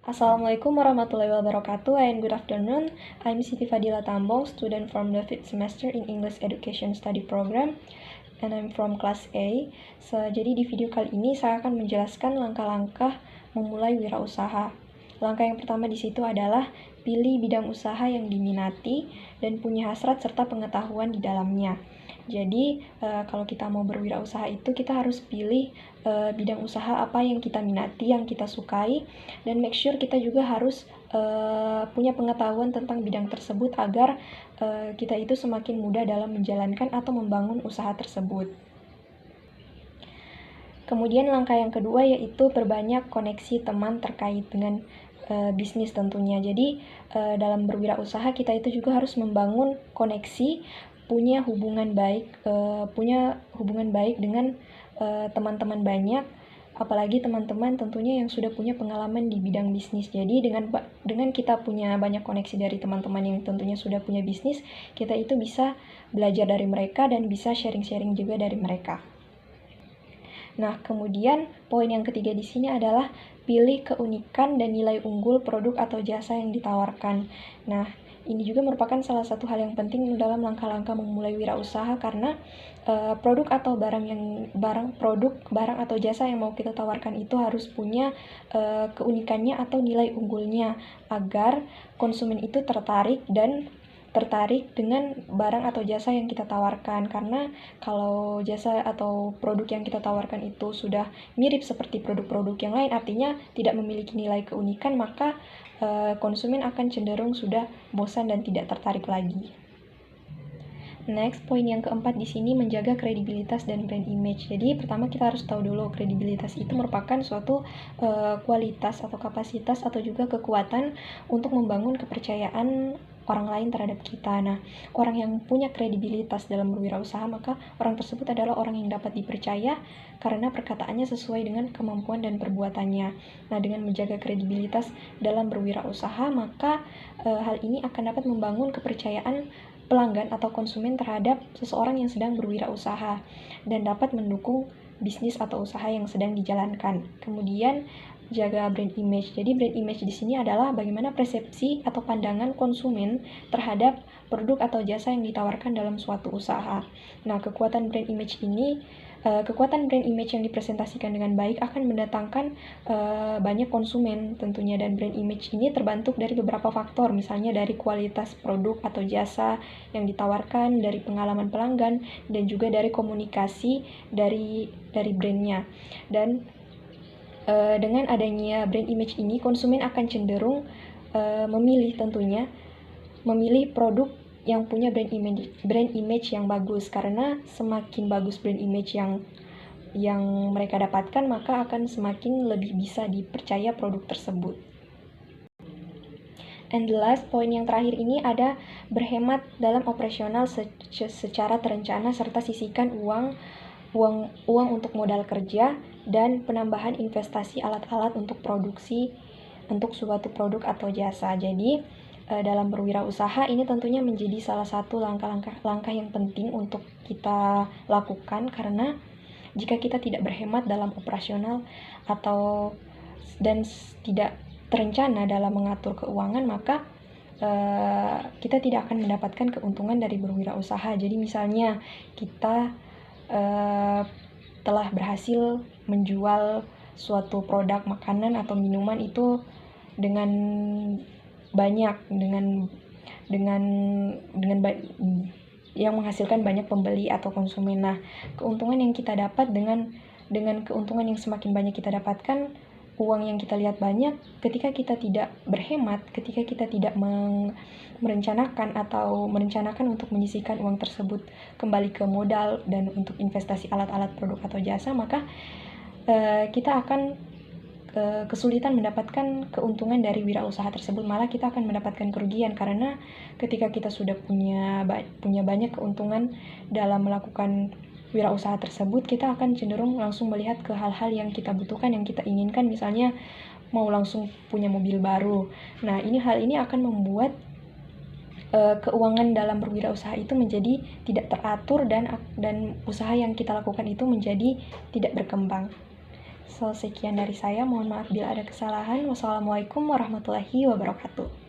Assalamualaikum warahmatullahi wabarakatuh and good afternoon. I'm Siti Fadila Tambong, student from the 5th semester in English Education Study Program and I'm from class A. Jadi di video kali ini saya akan menjelaskan langkah-langkah memulai wirausaha. Langkah yang pertama di situ adalah pilih bidang usaha yang diminati dan punya hasrat serta pengetahuan di dalamnya. Jadi kalau kita mau berwirausaha itu kita harus pilih bidang usaha apa yang kita minati, yang kita sukai, dan make sure kita juga harus punya pengetahuan tentang bidang tersebut agar kita itu semakin mudah dalam menjalankan atau membangun usaha tersebut. Kemudian langkah yang kedua yaitu perbanyak koneksi teman terkait dengan bisnis tentunya. Jadi dalam berwirausaha kita itu juga harus membangun koneksi, punya hubungan baik dengan teman-teman banyak, apalagi teman-teman tentunya yang sudah punya pengalaman di bidang bisnis. Jadi dengan kita punya banyak koneksi dari teman-teman yang tentunya sudah punya bisnis, kita itu bisa belajar dari mereka dan bisa sharing-sharing juga dari mereka. Nah, kemudian poin yang ketiga di sini adalah pilih keunikan dan nilai unggul produk atau jasa yang ditawarkan. Nah, ini juga merupakan salah satu hal yang penting dalam langkah-langkah memulai wirausaha karena produk atau jasa yang mau kita tawarkan itu harus punya keunikannya atau nilai unggulnya agar konsumen itu tertarik dengan barang atau jasa yang kita tawarkan. Karena kalau jasa atau produk yang kita tawarkan itu sudah mirip seperti produk-produk yang lain, artinya tidak memiliki nilai keunikan, maka konsumen akan cenderung sudah bosan dan tidak tertarik lagi. Next, poin yang keempat di sini menjaga kredibilitas dan brand image. Jadi pertama kita harus tahu dulu kredibilitas itu merupakan suatu kualitas atau kapasitas atau juga kekuatan untuk membangun kepercayaan orang lain terhadap kita. Nah, orang yang punya kredibilitas dalam berwirausaha, maka orang tersebut adalah orang yang dapat dipercaya karena perkataannya sesuai dengan kemampuan dan perbuatannya. Nah, dengan menjaga kredibilitas dalam berwirausaha, maka hal ini akan dapat membangun kepercayaan pelanggan atau konsumen terhadap seseorang yang sedang berwirausaha dan dapat mendukung bisnis atau usaha yang sedang dijalankan. Kemudian jaga brand image. Jadi brand image di sini adalah bagaimana persepsi atau pandangan konsumen terhadap produk atau jasa yang ditawarkan dalam suatu usaha. Nah, kekuatan brand image yang dipresentasikan dengan baik akan mendatangkan banyak konsumen tentunya, dan brand image ini terbentuk dari beberapa faktor, misalnya dari kualitas produk atau jasa yang ditawarkan, dari pengalaman pelanggan, dan juga dari komunikasi dari brandnya. Dan dengan adanya brand image ini, konsumen akan cenderung memilih produk yang punya brand image yang bagus, karena semakin bagus brand image yang mereka dapatkan, maka akan semakin lebih bisa dipercaya produk tersebut. And the last, poin yang terakhir ini ada berhemat dalam operasional secara terencana serta sisihkan uang untuk modal kerja dan penambahan investasi alat-alat untuk produksi untuk suatu produk atau jasa. Jadi dalam berwirausaha ini tentunya menjadi salah satu langkah yang penting untuk kita lakukan, karena jika kita tidak berhemat dalam operasional dan tidak terencana dalam mengatur keuangan, maka kita tidak akan mendapatkan keuntungan dari berwirausaha. Jadi misalnya kita telah berhasil menjual suatu produk makanan atau minuman itu dengan banyak yang menghasilkan banyak pembeli atau konsumen. Nah, keuntungan yang kita dapat dengan keuntungan yang semakin banyak kita dapatkan, uang yang kita lihat banyak, ketika kita tidak berhemat, ketika kita tidak merencanakan untuk menyisihkan uang tersebut kembali ke modal dan untuk investasi alat-alat produk atau jasa, maka kita akan kesulitan mendapatkan keuntungan dari wirausaha tersebut, malah kita akan mendapatkan kerugian, karena ketika kita sudah punya banyak keuntungan dalam melakukan wirausaha tersebut, kita akan cenderung langsung melihat ke hal-hal yang kita butuhkan, yang kita inginkan, misalnya mau langsung punya mobil baru. Nah, hal ini akan membuat keuangan dalam berwirausaha itu menjadi tidak teratur dan usaha yang kita lakukan itu menjadi tidak berkembang. So, sekian dari saya. Mohon maaf bila ada kesalahan. Wassalamualaikum warahmatullahi wabarakatuh.